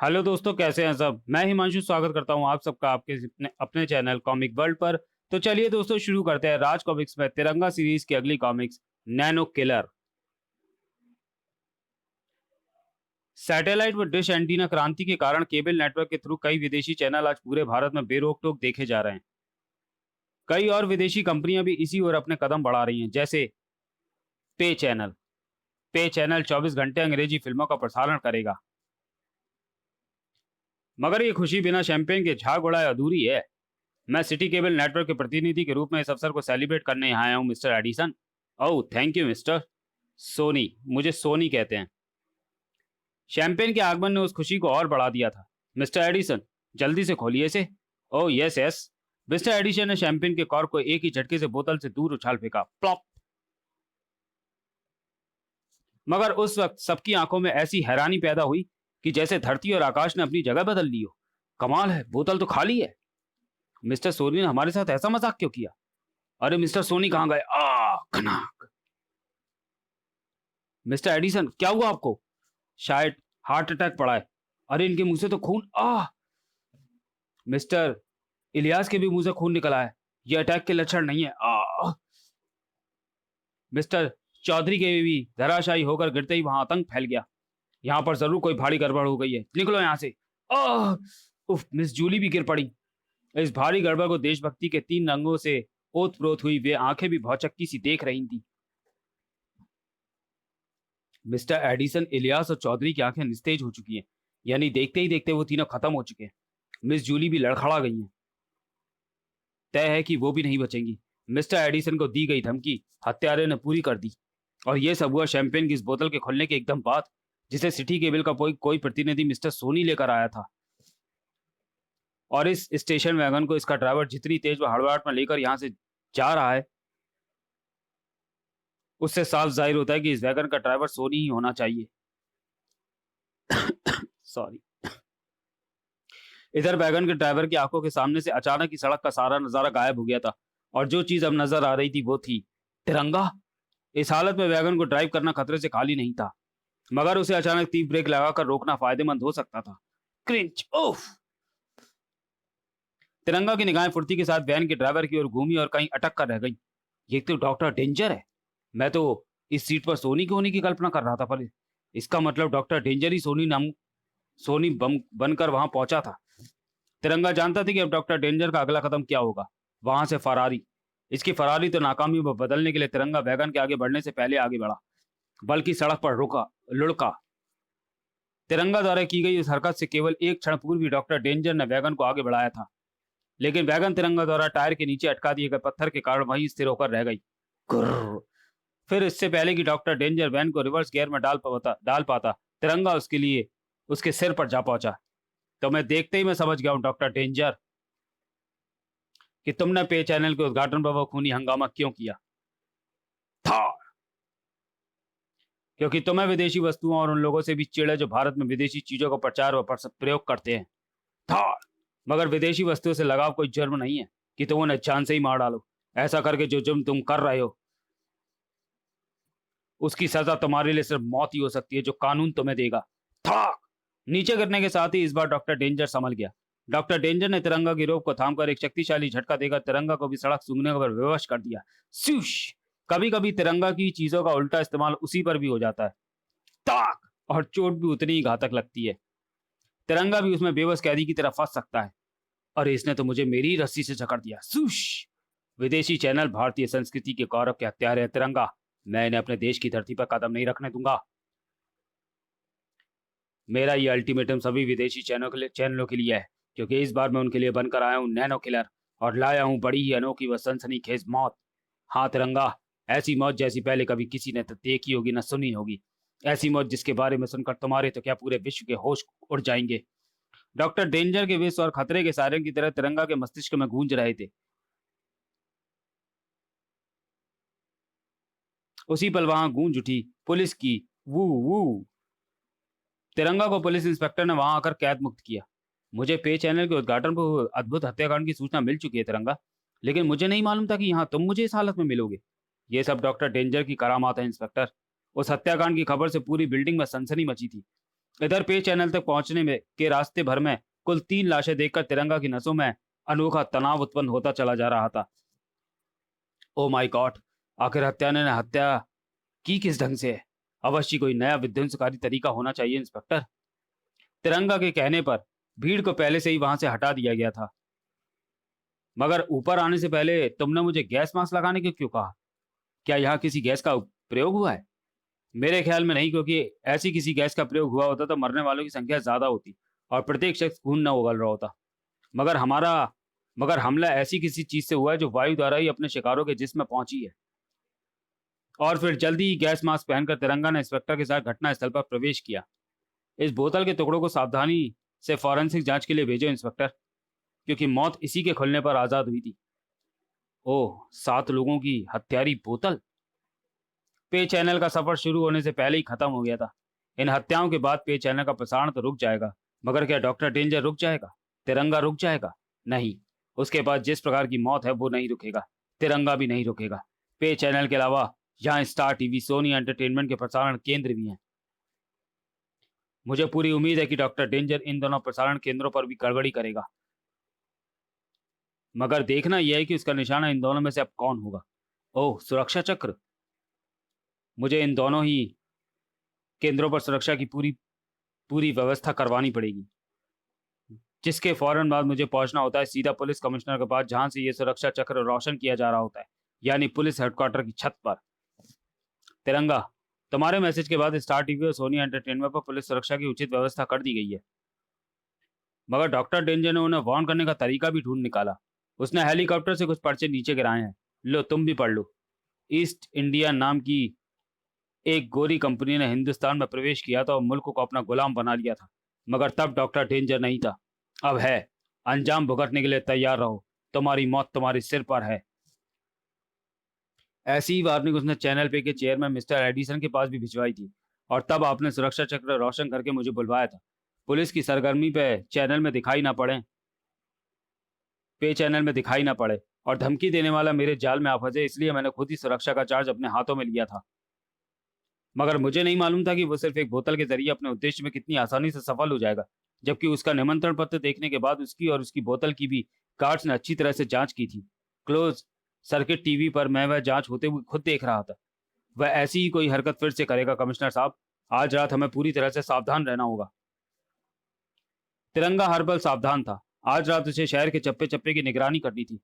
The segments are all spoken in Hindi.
हेलो दोस्तों, कैसे हैं सब। मैं हिमांशु स्वागत करता हूं आप सबका आपके अपने चैनल कॉमिक वर्ल्ड पर। तो चलिए दोस्तों, शुरू करते हैं राज कॉमिक्स में तिरंगा सीरीज की अगली कॉमिक्स, नैनो किलर। सैटेलाइट व डिश एंटीना क्रांति के कारण केबल नेटवर्क के थ्रू कई विदेशी चैनल आज पूरे भारत में बेरोक टोक देखे जा रहे हैं। कई और विदेशी कंपनियां भी इसी ओर अपने कदम बढ़ा रही हैं, जैसे पे चैनल। पे चैनल 24 घंटे अंग्रेजी फिल्मों का प्रसारण करेगा। मगर ये खुशी बिना शैंपेन के झाग उड़ाए अधूरी है। मैं सिटी केबल नेटवर्क के प्रतिनिधि के रूप में इस अवसर को सेलिब्रेट करने यहाँ आया हूँ, mister Edison. Oh, thank you mister Sony. मुझे सोनी कहते हैं। शैंपेन के आगमन ने उस खुशी को और बढ़ा दिया था। मिस्टर एडिसन, जल्दी से खोलिए इसे। Oh yes yes. Mister Edison ने शैंपेन के कॉर्क को एक ही झटके से बोतल से दूर उछाल फेंका। प्लॉप। मगर उस वक्त सबकी आंखों में ऐसी हैरानी पैदा हुई कि जैसे धरती और आकाश ने अपनी जगह बदल ली हो। कमाल है, बोतल तो खाली है। मिस्टर सोनी ने हमारे साथ ऐसा मजाक क्यों किया? अरे मिस्टर सोनी कहाँ गए? आ खनाक। मिस्टर एडिसन, क्या हुआ आपको? शायद हार्ट अटैक पड़ा है। अरे इनके मुंह से तो खून। मिस्टर इलियास के भी मुंह से खून निकला है। ये अटैक के लक्षण नहीं है। मिस्टर चौधरी के भी धराशायी होकर गिरते ही वहां आतंक फैल गया। यहाँ पर जरूर कोई भारी गड़बड़ हो गई है, निकलो यहाँ से। आह! उफ, मिस जूली भी गिर पड़ी। इस भारी गड़बड़ को देशभक्ति के 3 रंगों से ओत प्रोत हुई वे आंखें भी भौचक्की सी देख रही थी। मिस्टर एडिसन, इलियास और चौधरी की आंखें निस्तेज हो चुकी हैं। यानी देखते ही देखते वो तीनों खत्म हो चुके हैं। मिस जूली भी लड़खड़ा गई हैं। तय है कि वो भी नहीं बचेंगी। मिस्टर एडिसन को दी गई धमकी हत्यारे ने पूरी कर दी। और यह सब हुआ शैंपेन की इस बोतल के खुलने के एकदम बाद, जिसे सिटी केबल का कोई प्रतिनिधि मिस्टर सोनी लेकर आया था। और इस स्टेशन वैगन को इसका ड्राइवर जितनी तेज व हड़बड़ाहट में लेकर यहाँ से जा रहा है, उससे साफ जाहिर होता है कि इस वैगन का ड्राइवर सोनी ही होना चाहिए। सॉरी। इधर वैगन के ड्राइवर की आंखों के सामने से अचानक ही सड़क का सारा नजारा गायब हो गया था। और जो चीज अब नजर आ रही थी वो थी तिरंगा। इस हालत में वैगन को ड्राइव करना खतरे से खाली नहीं था, मगर उसे अचानक तीव्र ब्रेक लगाकर रोकना फायदेमंद हो सकता था। क्रिंच। ओफ। तिरंगा की निगाहें फुर्ती के साथ वैन के ड्राइवर की ओर घूमी और कहीं अटक कर रह गई। ये तो डॉक्टर डेंजर है। मैं तो इस सीट पर सोनी के होने की कल्पना कर रहा था, पर इसका मतलब डॉक्टर डेंजर ही सोनी बम बनकर वहां पहुंचा था। तिरंगा जानता था कि अब डॉक्टर डेंजर का अगला कदम क्या होगा। वहां से फरारी। इसकी फरारी तो नाकामी में बदलने के लिए तिरंगा वैगन के आगे बढ़ने से पहले आगे बढ़ा, बल्कि सड़क पर रुका, लुढ़का। तिरंगा द्वारा की गई इस हरकत से केवल एक क्षण पूर्व ही डॉक्टर डेंजर ने वैगन को आगे बढ़ाया था, लेकिन वैगन तिरंगा द्वारा टायर के नीचे अटका दिए गए पत्थर के कारण वहीं स्थिर होकर रह गई। गुर्र। फिर इससे पहले कि डॉक्टर डेंजर वैन को रिवर्स गियर में डाल पाता, तिरंगा उसके लिए उसके सिर पर जा पहुंचा। तो मैं देखते ही मैं समझ गया हूं डॉक्टर डेंजर, कि तुमने पे चैनल के उद्घाटन पर वो खूनी हंगामा क्यों किया था। क्योंकि तुम्हें विदेशी वस्तुओं और उन लोगों से भी चिढ़ है जो भारत में विदेशी चीजों का प्रचार व प्रयोग करते हैं था। मगर विदेशी वस्तुओं से लगाव कोई जुर्म नहीं है कि तुम उन्हें जान से ही मार डालो। ऐसा करके जो जुर्म तुम कर रहे हो, उसकी सजा तुम्हारे लिए सिर्फ मौत ही हो सकती है, जो कानून तुम्हें देगा। था। नीचे गिरने के साथ ही इस बार डॉक्टर डेंजर संभल गया। डॉक्टर डेंजर ने तिरंगा की रोप को थामकर एक शक्तिशाली झटका देकर तिरंगा को भी सड़क सूंघने पर विवश कर दिया। स्यूश। कभी कभी तिरंगा की चीजों का उल्टा इस्तेमाल उसी पर भी हो जाता है। ताक। और चोट भी उतनी ही घातक लगती है। तिरंगा भी उसमें बेबस कैदी की तरह फंस सकता है। और इसने तो मुझे मेरी रस्सी से जकड़ दिया। सूश। विदेशी चैनल भारतीय संस्कृति के गौरव के हत्यारे हैं तिरंगा। मैं इन्हें अपने देश की धरती पर कदम नहीं रखने दूंगा। मेरा ये अल्टीमेटम सभी विदेशी चैनलों के लिए है, क्योंकि इस बार मैं उनके लिए बनकर आया हूँ नैनो किलर, और लाया हूँ बड़ी ही अनोखी व सनसनीखेज मौत। हाँ तिरंगा, ऐसी मौत जैसी पहले कभी किसी ने देखी होगी न सुनी होगी। ऐसी मौत जिसके बारे में सुनकर तुम्हारे तो क्या पूरे विश्व के होश उड़ जाएंगे। डॉक्टर डेंजर के विष और खतरे के सायरन की तरह तिरंगा के मस्तिष्क में गूंज रहे थे। उसी पल वहां गूंज उठी पुलिस की वू वू। तिरंगा को पुलिस इंस्पेक्टर ने वहां आकर कैद मुक्त किया। मुझे पे चैनल के उद्घाटन पर अद्भुत हत्याकांड की सूचना मिल चुकी है तिरंगा, लेकिन मुझे नहीं मालूम था कि यहाँ तुम मुझे इस हालत में मिलोगे। ये सब डॉक्टर डेंजर की करामात है इंस्पेक्टर। उस हत्याकांड की खबर से पूरी बिल्डिंग में सनसनी मची थी। इधर पे चैनल तक पहुंचने में के रास्ते भर में कुल 3 लाशें देखकर तिरंगा की नसों में अनोखा तनाव उत्पन्न होता चला जा रहा था। ओ माय गॉड, आखिर हत्यारे ने हत्या की किस ढंग से है? अवश्य कोई नया विध्वंसकारी तरीका होना चाहिए इंस्पेक्टर। तिरंगा के कहने पर भीड़ को पहले से ही वहां से हटा दिया गया था। मगर ऊपर आने से पहले तुमने मुझे गैस मास्क लगाने को क्यों कहा? क्या यहाँ किसी गैस का प्रयोग हुआ है? मेरे ख्याल में नहीं, क्योंकि ऐसी किसी गैस का प्रयोग हुआ होता तो मरने वालों की संख्या ज्यादा होती और प्रत्येक शख्स खून न उगल रहा होता। मगर हमारा मगर हमला ऐसी किसी चीज से हुआ है जो वायु द्वारा ही अपने शिकारों के जिस्म में पहुंची है। और फिर जल्दी ही गैस मास्क पहनकर तिरंगा ने इंस्पेक्टर के साथ घटनास्थल पर प्रवेश किया। इस बोतल के टुकड़ों को सावधानी से फॉरेंसिक जांच के लिए भेजो इंस्पेक्टर, क्योंकि मौत इसी के खुलने पर आजाद हुई थी। ओह, 7 लोगों की हत्यारी बोतल। पे चैनल का सफर शुरू होने से पहले ही खत्म हो गया था। इन हत्याओं के बाद पे चैनल का प्रसारण तो रुक जाएगा, मगर क्या डॉक्टर डेंजर रुक जाएगा? तिरंगा रुक जाएगा? नहीं, उसके बाद जिस प्रकार की मौत है वो नहीं रुकेगा, तिरंगा भी नहीं रुकेगा। पे चैनल के अलावा यहाँ स्टार टीवी, सोनी एंटरटेनमेंट के प्रसारण केंद्र भी हैं। मुझे पूरी उम्मीद है कि डॉक्टर डेंजर इन दोनों प्रसारण केंद्रों पर भी गड़बड़ी करेगा, मगर देखना यह है कि उसका निशाना इन दोनों में से अब कौन होगा। ओह, सुरक्षा चक्र। मुझे इन दोनों ही केंद्रों पर सुरक्षा की पूरी पूरी व्यवस्था करवानी पड़ेगी, जिसके फौरन बाद मुझे पहुंचना होता है सीधा पुलिस कमिश्नर के पास, जहां से ये सुरक्षा चक्र रोशन किया जा रहा होता है, यानी पुलिस हेडक्वार्टर की छत पर। तिरंगा, तुम्हारे मैसेज के बाद स्टार टीवी और सोनी एंटरटेनमेंट पर पुलिस सुरक्षा की उचित व्यवस्था कर दी गई है, मगर डॉक्टर डेंजर ने उन्हें वार्न करने का तरीका भी ढूंढ निकाला। उसने हेलीकॉप्टर से कुछ पर्चे नीचे गिराए हैं। लो, तुम भी पढ़ लो। ईस्ट इंडिया नाम की एक गोरी कंपनी ने हिंदुस्तान में प्रवेश किया था और मुल्क को अपना गुलाम बना लिया था, मगर तब डॉक्टर डेंजर नहीं था। अब है। अंजाम भुगतने के लिए तैयार रहो, तुम्हारी मौत तुम्हारे सिर पर है। ऐसी ही वार्निंग उसने चैनल पे के चेयरमैन मिस्टर एडिसन के पास भी भिजवाई थी, और तब आपने सुरक्षा चक्र रोशन करके मुझे बुलवाया था। पुलिस की सरगर्मी पे चैनल में दिखाई ना पड़े पे चैनल में दिखाई ना पड़े और धमकी देने वाला मेरे जाल में आ फंसे, इसलिए मैंने खुद ही सुरक्षा का चार्ज अपने हाथों में लिया था। मगर मुझे नहीं मालूम था कि वो सिर्फ एक बोतल के जरिए अपने उद्देश्य में कितनी आसानी से सफल हो जाएगा, जबकि उसका निमंत्रण पत्र देखने के बाद उसकी और उसकी बोतल की भी गार्ड्स ने अच्छी तरह से जांच की थी। क्लोज सर्किट टीवी पर मैं वह जांच होते हुए खुद देख रहा था। वह ऐसी ही कोई हरकत फिर से करेगा कमिश्नर साहब। आज रात हमें पूरी तरह से सावधान रहना होगा। तिरंगा हर पल सावधान था। आज रात उसे शहर के चप्पे चप्पे की निगरानी करनी थी।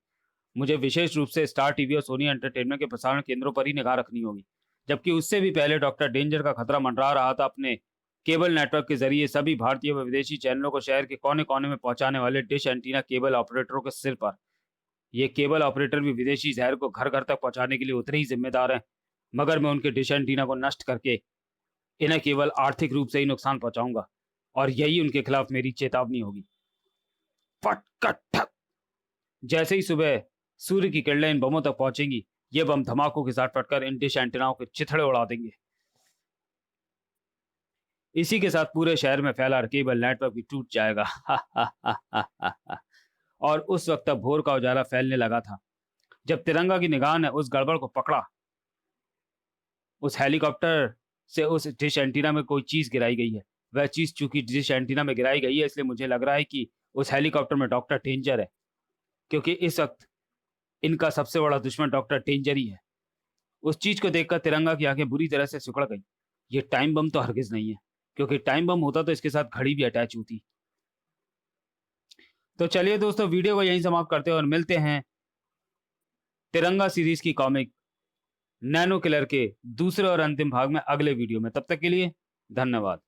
मुझे विशेष रूप से स्टार टीवी और सोनी एंटरटेनमेंट के प्रसारण केंद्रों पर ही निगाह रखनी होगी, जबकि उससे भी पहले डॉक्टर डेंजर का खतरा मंडरा रहा था अपने केबल नेटवर्क के जरिए सभी भारतीय व विदेशी चैनलों को शहर के कोने कोने में पहुंचाने वाले डिश एंटीना केबल ऑपरेटरों के सिर पर। ये केबल ऑपरेटर भी विदेशी जहर को घर घर तक पहुंचाने के लिए उतने ही जिम्मेदार हैं, मगर मैं उनके डिश एंटीना को नष्ट करके इन्हें केवल आर्थिक रूप से ही नुकसान पहुंचाऊंगा, और यही उनके खिलाफ मेरी चेतावनी होगी। फट कट ठक। जैसे ही सुबह सूर्य की किरणें इन बमों तक पहुंचेंगी, ये बम धमाकों के साथ फटकर इन डिश एंटीनाओं के चिथड़े उड़ा देंगे। इसी के साथ पूरे शहर में फैला केबल नेटवर्क भी टूट जाएगा। और उस वक्त तक भोर का उजाला फैलने लगा था जब तिरंगा की निगाह ने उस गड़बड़ को पकड़ा। उस हेलीकॉप्टर से उस डिश एंटीना में कोई चीज गिराई गई है। वह चीज चूंकि डिश एंटीना में गिराई गई है, इसलिए मुझे लग रहा है कि उस हेलीकॉप्टर में डॉक्टर डेंजर है, क्योंकि इस वक्त इनका सबसे बड़ा दुश्मन डॉक्टर डेंजर ही है। उस चीज को देखकर तिरंगा की आंखें बुरी तरह से सिकुड़ गई। ये टाइम बम तो हरगिज नहीं है, क्योंकि टाइम बम होता तो इसके साथ घड़ी भी अटैच होती। तो चलिए दोस्तों, वीडियो को यहीं समाप्त करते हैं और मिलते हैं तिरंगा सीरीज की कॉमिक नैनो किलर के दूसरे और अंतिम भाग में अगले वीडियो में। तब तक के लिए धन्यवाद।